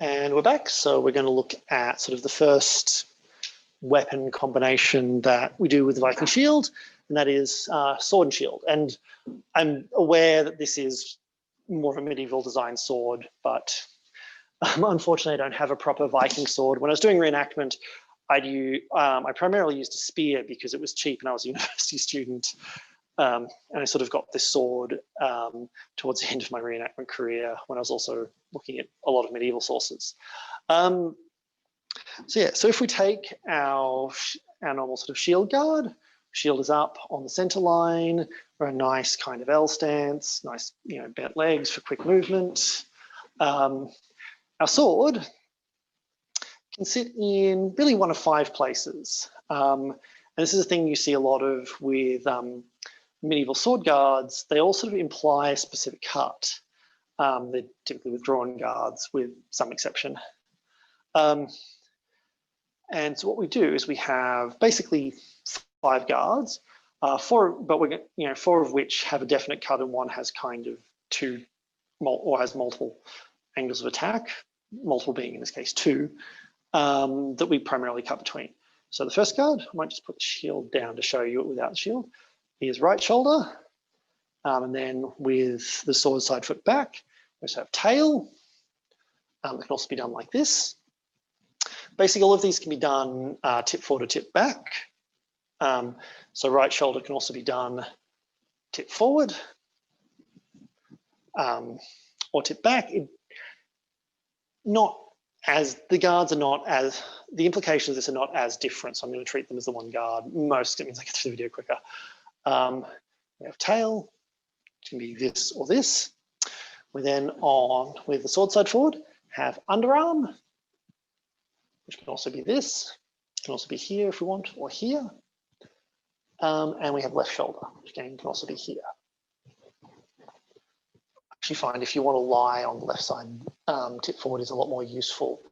And we're back. So we're going to look at sort of the first weapon combination that we do with the Viking shield, and that is sword and shield. And I'm aware that this is more of a medieval design sword, but unfortunately I don't have a proper Viking sword. When I was doing reenactment, I primarily used a spear because it was cheap and I was a university student. And I sort of got this sword towards the end of my reenactment career when I was also looking at a lot of medieval sources. So if we take our normal sort of shield guard, shield is up on the center line, or a nice kind of L stance, nice bent legs for quick movement. Our sword can sit in really one of 5 places. And this is a thing you see a lot of with medieval sword guards. They all sort of imply a specific cut. They're typically withdrawn guards with some exception. And so what we do is we have basically 5 guards, 4 of which have a definite cut and one has kind of 2 or has multiple angles of attack, multiple being in this case 2, that we primarily cut between. So the first guard, I might just put the shield down to show you it without the shield. Here's right shoulder, and then with the sword side foot back, we also have tail. It can also be done like this. Basically, all of these can be done tip forward or tip back. So right shoulder can also be done tip forward or tip back. The guards are not as, the implications of this are not as different, so I'm going to treat them as the one guard. Most, it means I get through the video quicker. We have tail, it can be this or this. We then with the sword side forward, have underarm, which can also be this, can also be here if we want, or here. And we have left shoulder, which again can also be here. I actually find if you want to lie on the left side, tip forward is a lot more useful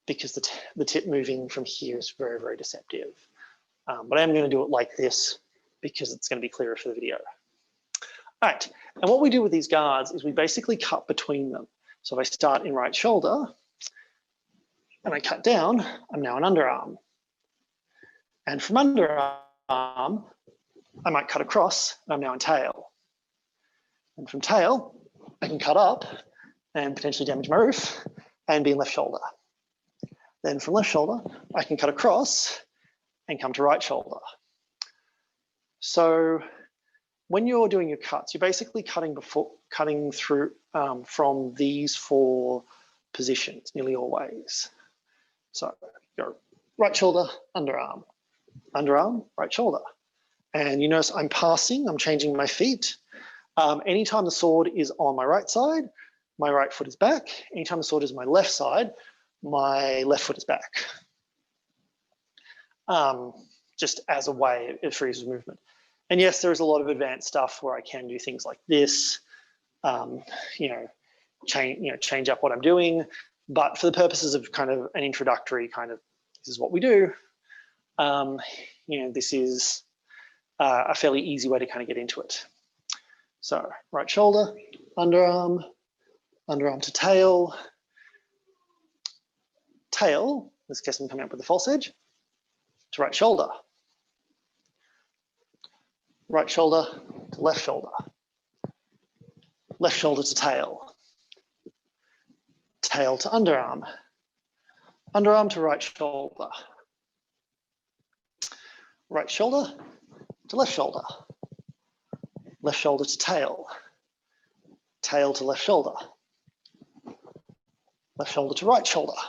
because the tip moving from here is very, very deceptive. But I am going to do it like this because it's going to be clearer for the video. All right, and what we do with these guards is we basically cut between them. So if I start in right shoulder and I cut down, I'm now an underarm. And from underarm, I might cut across and I'm now in tail. And from tail, I can cut up and potentially damage my roof and be in left shoulder. Then from left shoulder, I can cut across and come to right shoulder. So when you're doing your cuts, you're basically cutting through from these 4 positions nearly always. So go right shoulder, underarm, underarm, right shoulder. And you notice I'm passing, I'm changing my feet. Anytime the sword is on my right side, my right foot is back. Anytime the sword is on my left side, my left foot is back. Just as a way it frees movement. And yes, there is a lot of advanced stuff where I can do things like this, change up what I'm doing. But for the purposes of kind of an introductory this is what we do. This is a fairly easy way to kind of get into it. So right shoulder, underarm, underarm to tail. Tail, in this case I'm coming up with the false edge, to right shoulder. Right shoulder to left shoulder. Left shoulder to tail. Tail to underarm. Underarm to right shoulder. Right shoulder to left shoulder. Left shoulder to tail. Tail to left shoulder. Left shoulder to right shoulder.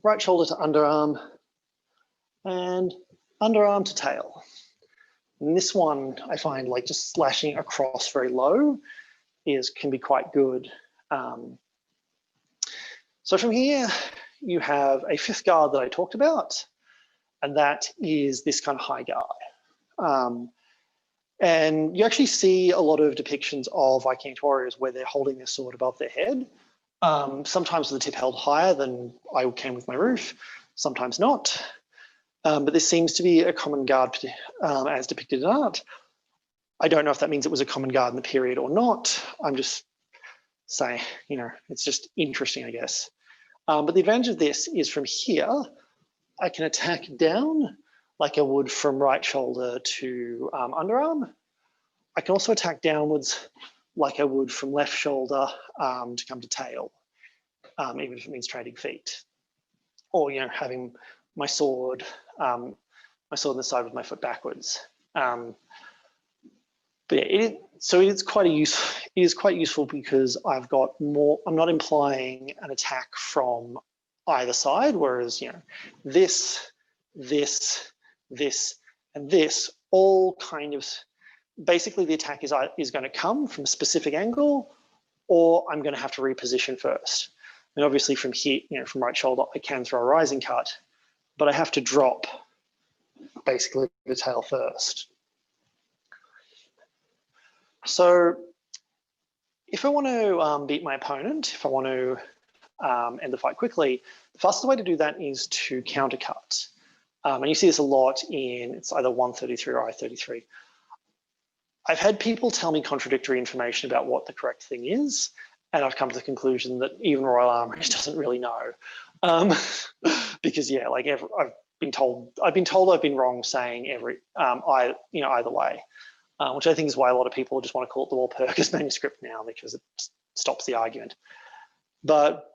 Right shoulder to underarm. And underarm to tail. And this one I find like just slashing across very low can be quite good. So from here, you have a 5th guard that I talked about, and that is this kind of high guard. And you actually see a lot of depictions of Viking Age warriors where they're holding their sword above their head. Sometimes with the tip held higher than I can with my roof, sometimes not. But this seems to be a common guard as depicted in art. I don't know if that means it was a common guard in the period or not. I'm just say, you know, it's just interesting, I guess. But the advantage of this is from here, I can attack down like I would from right shoulder to underarm. I can also attack downwards like I would from left shoulder to come to tail, even if it means trading feet. Or, you know, having my sword on the side with my foot backwards. But yeah, so it is quite useful because I've got more, I'm not implying an attack from either side, whereas, you know, this, and this all kind of, basically the attack is going to come from a specific angle, or I'm going to have to reposition first. And obviously from here, you know, from right shoulder, I can throw a rising cut, but I have to drop basically the tail first. So if I want to beat my opponent, if I want to end the fight quickly, the fastest way to do that is to countercut. And you see this a lot in, it's either 133 or I-33. I've had people tell me contradictory information about what the correct thing is, and I've come to the conclusion that even Royal Armoury doesn't really know. Because yeah, like I've been told I've been wrong saying either way. Which I think is why a lot of people just want to call it the Walpurgis manuscript now, because it stops the argument. But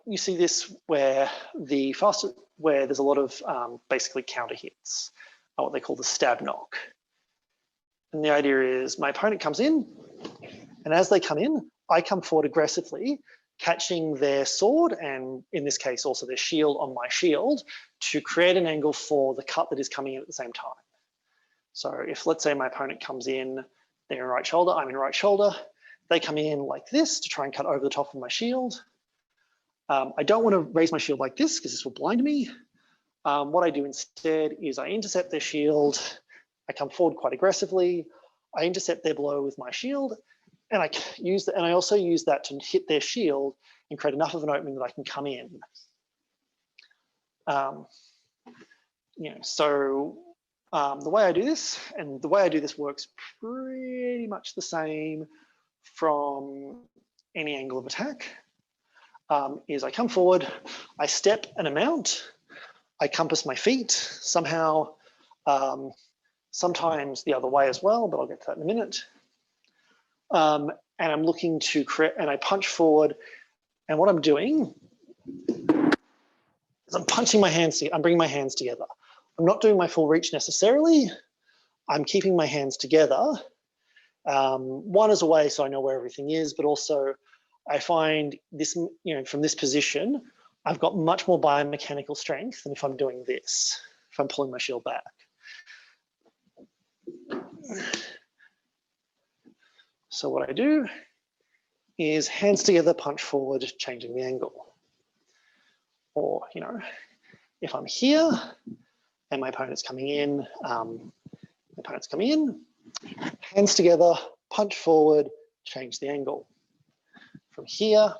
you see this where there's a lot of basically counter hits, what they call the stab knock. And the idea is my opponent comes in, and as they come in, I come forward aggressively, catching their sword, and in this case also their shield on my shield, to create an angle for the cut that is coming in at the same time. So if, let's say, my opponent comes in, they're in right shoulder, I'm in right shoulder, they come in like this to try and cut over the top of my shield. I don't want to raise my shield like this because this will blind me. What I do instead is I intercept their shield, I come forward quite aggressively, I intercept their blow with my shield, and I also use that to hit their shield and create enough of an opening that I can come in. You know, so the way I do this, and the way I do this works pretty much the same from any angle of attack, is I come forward, I step an amount, I compass my feet somehow, sometimes the other way as well, but I'll get to that in a minute. And I'm looking to create, and I punch forward, and what I'm doing is I'm punching my hands, I'm bringing my hands together. I'm not doing my full reach necessarily. I'm keeping my hands together. One is a way so I know where everything is, but also I find this, you know, from this position, I've got much more biomechanical strength than if I'm doing this, if I'm pulling my shield back. So what I do is hands together, punch forward, changing the angle. Or, you know, if I'm here and my opponent's coming in, hands together, punch forward, change the angle. From here,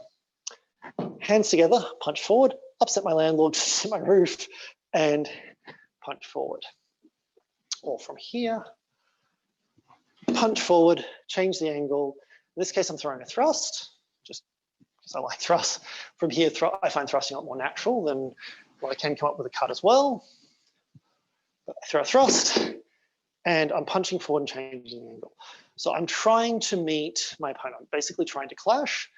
hands together, punch forward, upset my landlord, upset my roof, and punch forward. Or from here, punch forward, change the angle. In this case, I'm throwing a thrust, just because I like thrust. From here, I find thrusting a lot more natural than, well, I can come up with a cut as well. But I throw a thrust, and I'm punching forward and changing the angle. So I'm trying to meet my opponent, I'm basically trying to clash.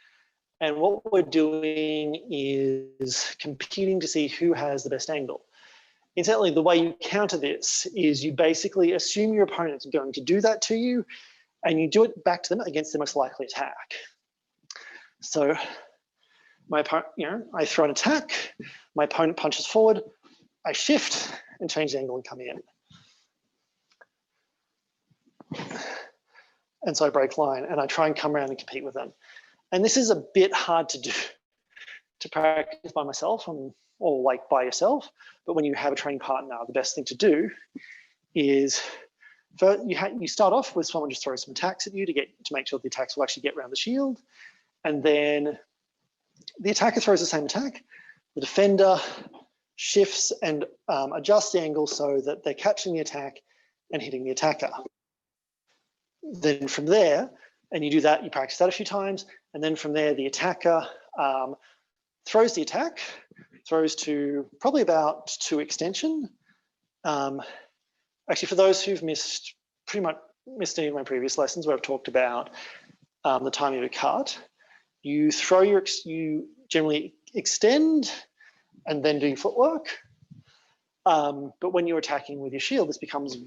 And what we're doing is competing to see who has the best angle. Incidentally, the way you counter this is you basically assume your opponent's going to do that to you, and you do it back to them against the most likely attack. So my opponent, you know, I throw an attack, my opponent punches forward, I shift and change the angle and come in. And so I break line and I try and come around and compete with them. And this is a bit hard to do, to practice by myself or like by yourself. But when you have a training partner, the best thing to do is you start off with someone just throws some attacks at you to make sure the attacks will actually get around the shield. And then the attacker throws the same attack. The defender shifts and adjusts the angle so that they're catching the attack and hitting the attacker. Then from there, And you do that, you practice that a few times, and then from there, the attacker throws the attack, throws to probably about 2 extension. Actually, for those who've pretty much missed any of my previous lessons where I've talked about the timing of a cut, you generally extend and then do footwork. But when you're attacking with your shield, this becomes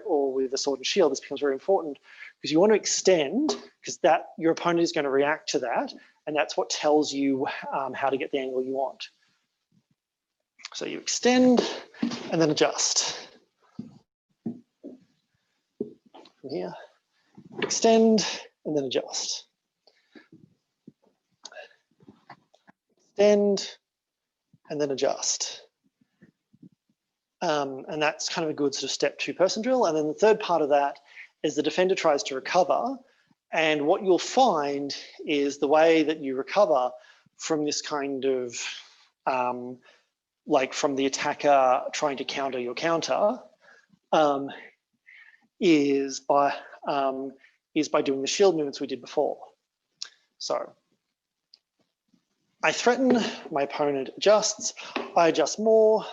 or with a sword and shield, this becomes very important because you want to extend because your opponent is going to react to that, and that's what tells you how to get the angle you want. So you extend and then adjust. From here, extend and then adjust. Extend and then adjust. And that's kind of a good sort of step 2 person drill. And then the third part of that is the defender tries to recover. And what you'll find is the way that you recover from this kind of, like from the attacker trying to counter your counter, is by doing the shield movements we did before. So I threaten, my opponent adjusts, I adjust more,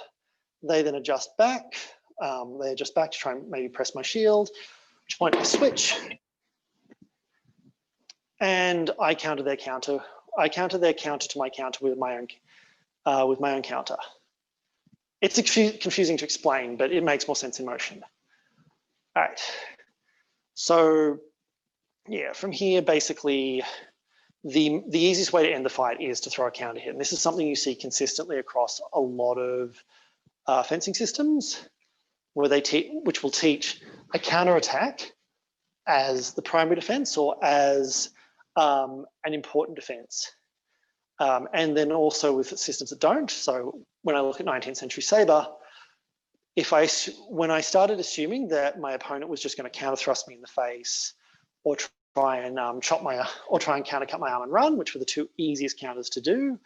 they then adjust back. They adjust back to try and maybe press my shield, at which point I switch. And I counter their counter. I counter their counter to my counter with my own counter. It's confusing to explain, but it makes more sense in motion. All right. So yeah, from here, basically, the easiest way to end the fight is to throw a counter hit. And this is something you see consistently across a lot of fencing systems, where which will teach a counter attack as the primary defense or as an important defense. And then also with systems that don't. So when I look at 19th century saber, when I started assuming that my opponent was just going to counter thrust me in the face or try and countercut my arm and run, which were the 2 easiest counters to do,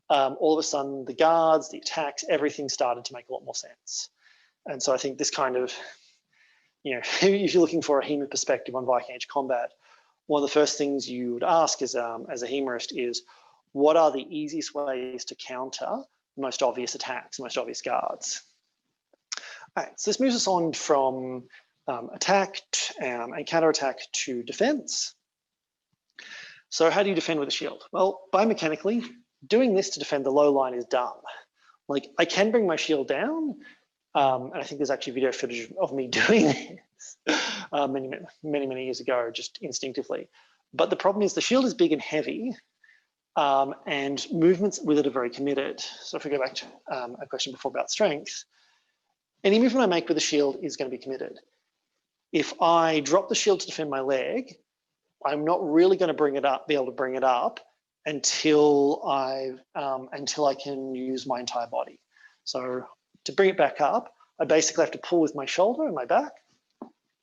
all of a sudden the guards, the attacks, everything started to make a lot more sense. And so I think this kind of, if you're looking for a HEMA perspective on Viking Age combat, one of the first things you would ask as a HEMAist is, what are the easiest ways to counter the most obvious attacks, the most obvious guards? All right, so this moves us on from attack and counterattack to defense. So how do you defend with a shield? Well, biomechanically, doing this to defend the low line is dumb. Like, I can bring my shield down, and I think there's actually video footage of me doing this many years ago, just instinctively. But the problem is the shield is big and heavy, and movements with it are very committed. So if we go back to a question before about strength, any movement I make with a shield is going to be committed. If I drop the shield to defend my leg, I'm not really going to be able to bring it up until I can use my entire body. So to bring it back up, I basically have to pull with my shoulder and my back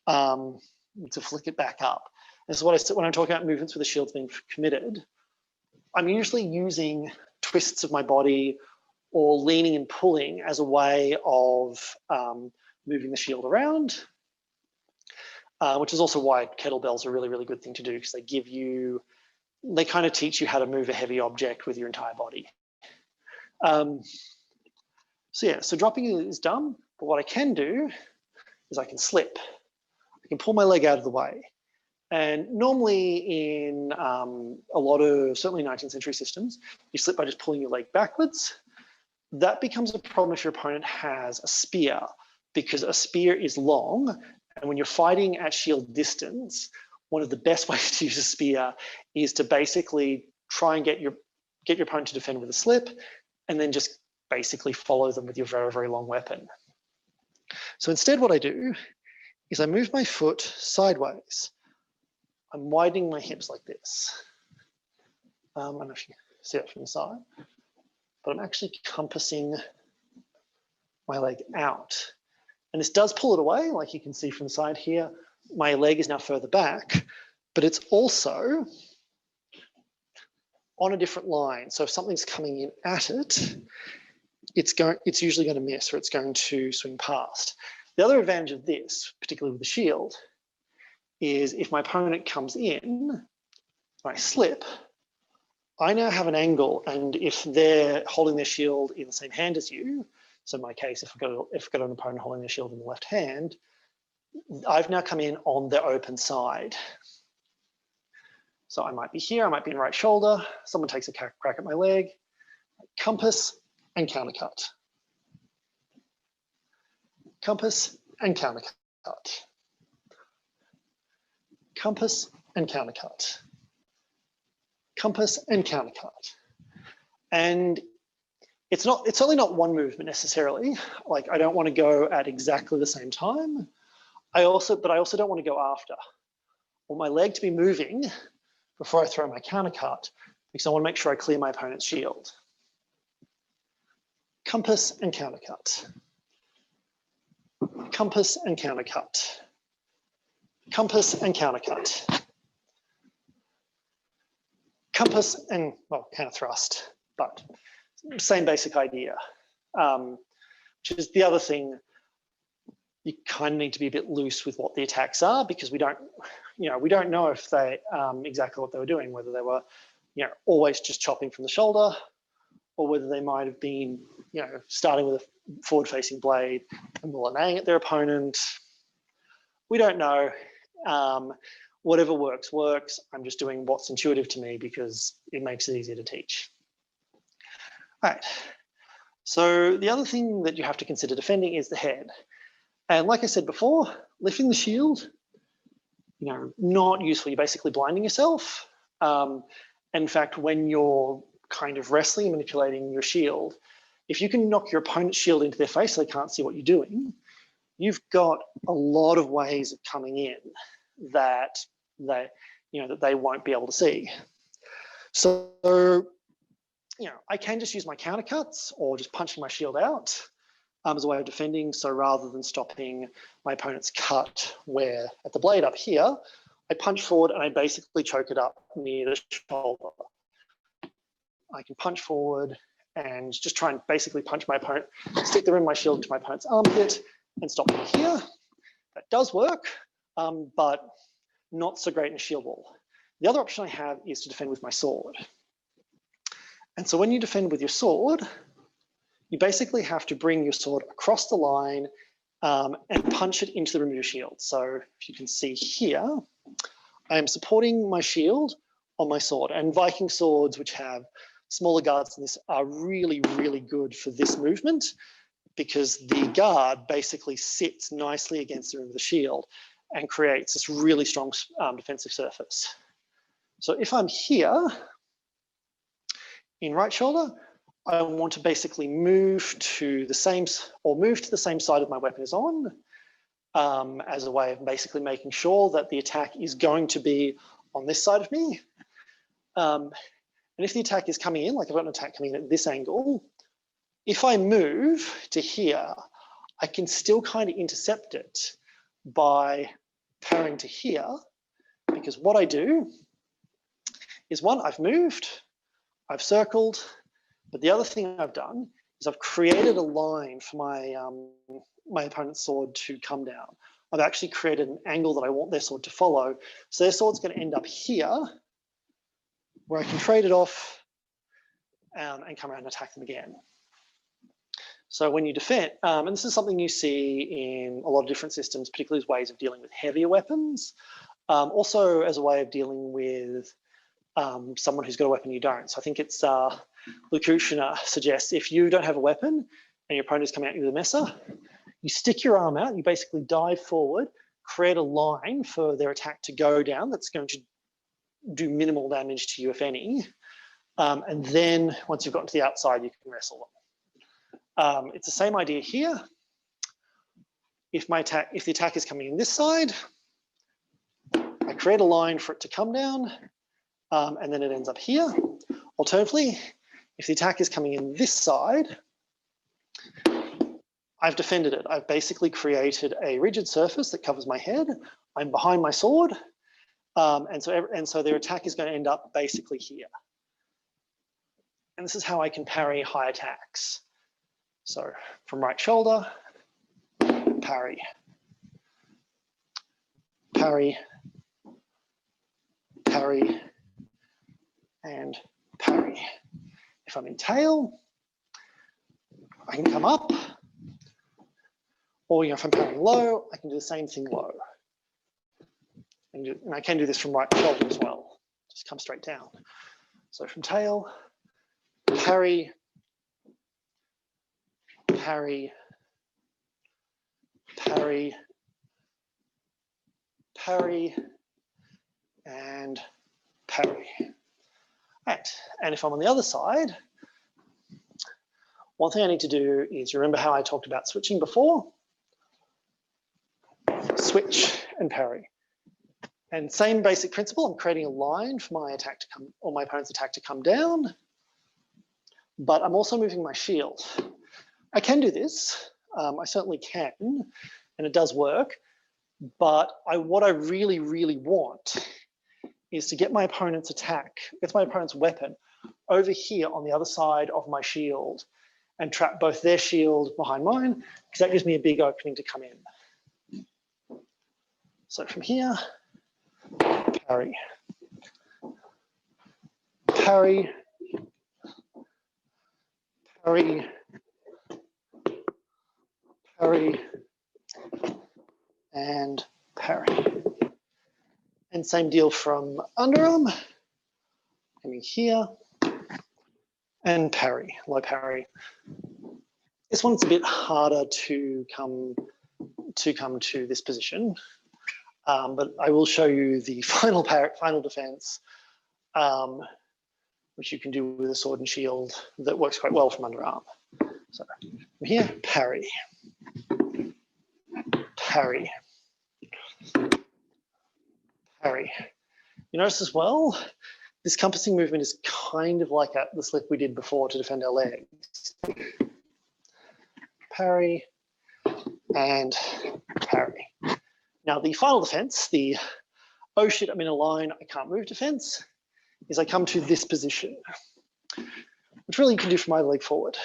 to flick it back up. And so when I'm talking about movements with the shields being committed, I'm usually using twists of my body or leaning and pulling as a way of moving the shield around, which is also why kettlebells are a really, really good thing to do, because they kind of teach you how to move a heavy object with your entire body. So dropping it is dumb, but what I can do is I can slip. I can pull my leg out of the way. And normally in a lot of, certainly 19th century systems, you slip by just pulling your leg backwards. That becomes a problem if your opponent has a spear, because a spear is long, and when you're fighting at shield distance, one of the best ways to use a spear is to basically try and get your opponent to defend with a slip, and then just basically follow them with your very, very long weapon. So instead what I do is I move my foot sideways. I'm widening my hips like this. I don't know if you can see it from the side, but I'm actually compassing my leg out. And this does pull it away, like you can see from the side here. My leg is now further back, but it's also on a different line. So if something's coming in at it, it's usually going to miss, or it's going to swing past. The other advantage of this, particularly with the shield, is if my opponent comes in, when I slip, I now have an angle, and if they're holding their shield in the same hand as you, so in my case, if I've got an opponent holding their shield in the left hand, I've now come in on their open side. So I might be here, I might be in right shoulder, someone takes a crack at my leg, compass and countercut. Compass and countercut. Compass and countercut. Compass and countercut. And it's certainly not one movement necessarily. Like, I don't want to go at exactly the same time. But I also don't want to go after. I want my leg to be moving before I throw my countercut, because I want to make sure I clear my opponent's shield. Compass and countercut. Compass and countercut. Compass and countercut. Compass and, well, counter thrust, but same basic idea. Which is the other thing, you kind of need to be a bit loose with what the attacks are, because we don't know if they exactly what they were doing, whether they were, always just chopping from the shoulder, or whether they might have been, starting with a forward-facing blade and millinang at their opponent. We don't know. Whatever works, works. I'm just doing what's intuitive to me because it makes it easier to teach. All right. So the other thing that you have to consider defending is the head. And like I said before, lifting the shield, not useful. You're basically blinding yourself. In fact, when you're kind of wrestling and manipulating your shield, if you can knock your opponent's shield into their face so they can't see what you're doing, you've got a lot of ways of coming in that they won't be able to see. So, I can just use my countercuts or just punching my shield out as a way of defending. So rather than stopping my opponent's cut where at the blade up here, I punch forward and I basically choke it up near the shoulder. I can punch forward and just try and basically punch my opponent, stick the rim of my shield into my opponent's armpit and stop them here. That does work, but not so great in a shield wall. The other option I have is to defend with my sword. And so when you defend with your sword, you basically have to bring your sword across the line and punch it into the rim of your shield. So if you can see here, I am supporting my shield on my sword, and Viking swords, which have smaller guards than this, are really, really good for this movement, because the guard basically sits nicely against the rim of the shield and creates this really strong defensive surface. So if I'm here in right shoulder, I want to basically move to the same side of my weapon is on, as a way of basically making sure that the attack is going to be on this side of me. And if the attack is coming in, like I've got an attack coming in at this angle, if I move to here, I can still kind of intercept it by parrying to here, because what I do is, one, I've moved, I've circled, but the other thing I've done is I've created a line for my opponent's sword to come down. I've actually created an angle that I want their sword to follow. So their sword's going to end up here, where I can trade it off and come around and attack them again. So when you defend, and this is something you see in a lot of different systems, particularly as ways of dealing with heavier weapons, also as a way of dealing with someone who's got a weapon you don't. So I think it's Lukushina suggests, if you don't have a weapon and your opponent is coming at you with a messer, you stick your arm out, you basically dive forward, create a line for their attack to go down that's going to do minimal damage to you, if any. And then once you've gotten to the outside, you can wrestle them. It's the same idea here. If the attack is coming in this side, I create a line for it to come down, and then it ends up here. Alternatively, if the attack is coming in this side, I've defended it. I've basically created a rigid surface that covers my head. I'm behind my sword, and so their attack is going to end up basically here. And this is how I can parry high attacks. So from right shoulder, parry, parry, parry, and parry. If I'm in tail, I can come up, or if I'm parrying low, I can do the same thing low. And I can do this from right shoulder as well. Just come straight down. So from tail, parry, parry, parry, parry, and parry. Right. And if I'm on the other side, one thing I need to do is, remember how I talked about switching before? Switch and parry. And same basic principle, I'm creating a line for my attack to come, or my opponent's attack to come down, but I'm also moving my shield. I can do this, I certainly can, and it does work, but what I really, really want is to get my opponent's attack, get my opponent's weapon over here on the other side of my shield and trap both their shield behind mine, because that gives me a big opening to come in. So from here, parry, parry, parry, parry, and parry. And same deal from underarm, coming here, and parry, low parry. This one's a bit harder to come to this position, but I will show you the final defense, which you can do with a sword and shield that works quite well from underarm. So from here, parry, parry, parry. You notice as well, this compassing movement is kind of like the slip we did before to defend our legs. Parry and parry. Now the final defense, the oh shit, I'm in a line, I can't move defense, is I come to this position, which really you can do from either leg forward.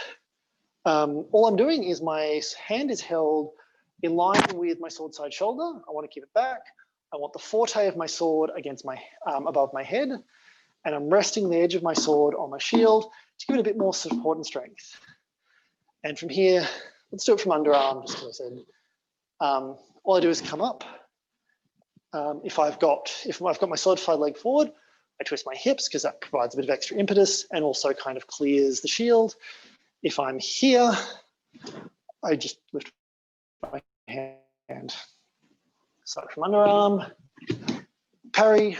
All I'm doing is my hand is held in line with my sword side shoulder. I want to keep it back. I want the forte of my sword against my above my head, and I'm resting the edge of my sword on my shield to give it a bit more support and strength. And from here, let's do it from underarm, just as I said. All I do is come up. If I've got my solidified leg forward, I twist my hips because that provides a bit of extra impetus and also kind of clears the shield. If I'm here, I just lift my hand. So from underarm, parry,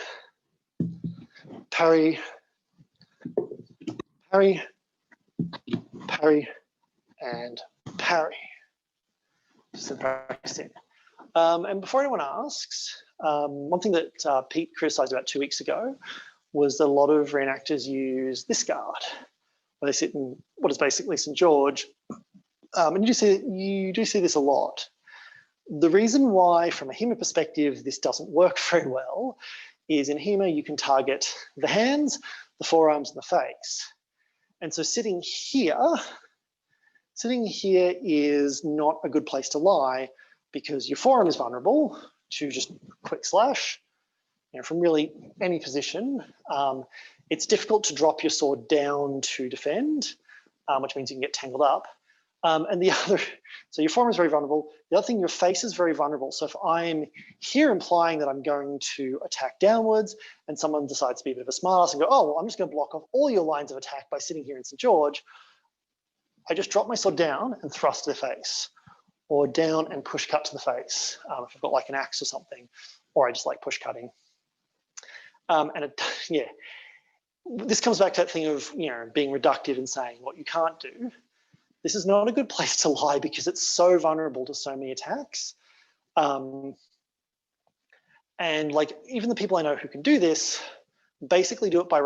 parry, parry, parry, and parry. Just practicing. And before anyone asks, one thing that Pete criticized about 2 weeks ago was that a lot of reenactors use this guard, where they sit in what is basically St. George. And you do see this a lot. The reason why, from a HEMA perspective, this doesn't work very well is in HEMA, you can target the hands, the forearms, and the face. And so sitting here is not a good place to lie because your forearm is vulnerable to just quick slash, from really any position. It's difficult to drop your sword down to defend, which means you can get tangled up. And the other, so your forearm is very vulnerable. The other thing, your face is very vulnerable. So if I'm here implying that I'm going to attack downwards and someone decides to be a bit of a smartass and go, oh, well, I'm just going to block off all your lines of attack by sitting here in St. George, I just drop my sword down and thrust to the face, or down and push cut to the face if I've got like an axe or something, or I just like push cutting. This comes back to that thing of being reductive and saying what you can't do. This is not a good place to lie because it's so vulnerable to so many attacks. And like even the people I know who can do this basically do it by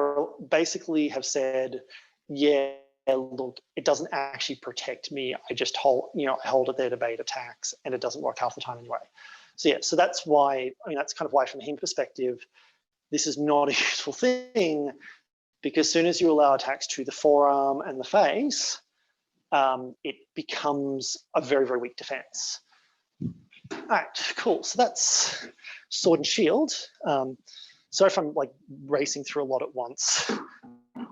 basically have said, yeah, look, it doesn't actually protect me. I just hold, I hold it there to bait attacks, and it doesn't work half the time anyway. So yeah, so that's why, that's kind of why from a HEMA perspective, this is not a useful thing, because as soon as you allow attacks to the forearm and the face, it becomes a very, very weak defense. All right, cool. So that's sword and shield. So if I'm like racing through a lot at once,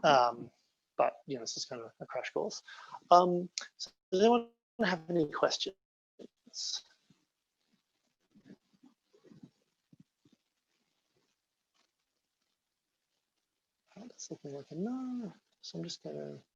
But this is kind of a crash course. So does anyone have any questions? That's looking like a no. So I'm just going to